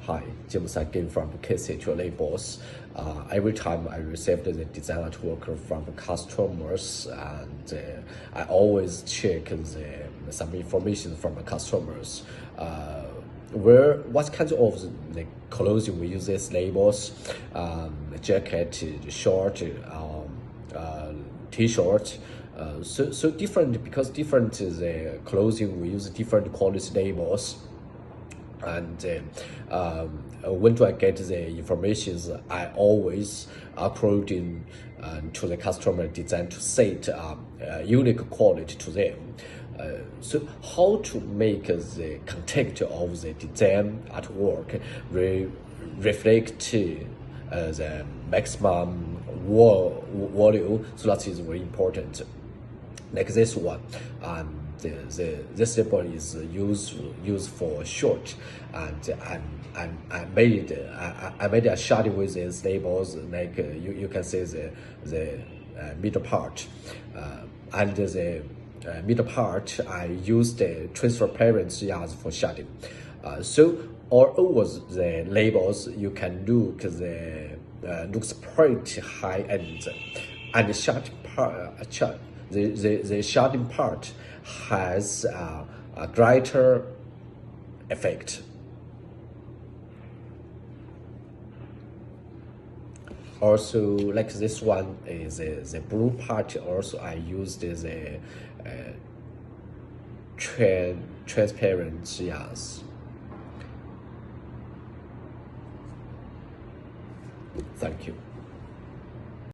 Hi, James again from KSTHL Labels. Every time I receive the design artwork from customers, and I always check some information from the customers. What kind of the clothing we use these labels, jacket, short, t-shirt. So different, because different the clothing we use different quality labels. And when do I get the information? I always uploading to the customer design to set unique quality to them. So how to make the content of the design artwork reflect the maximum volume? So that is very important. Like this one, this label is used for short, and I made a shading with these labels. Like you can see the middle part, and the middle part I used the transparency as for shading. So all over the labels you can look looks pretty high end, and the shading part. The shading part has a brighter effect. Also, like this one is the blue part. Also, I used the transparent. Yes. Thank you.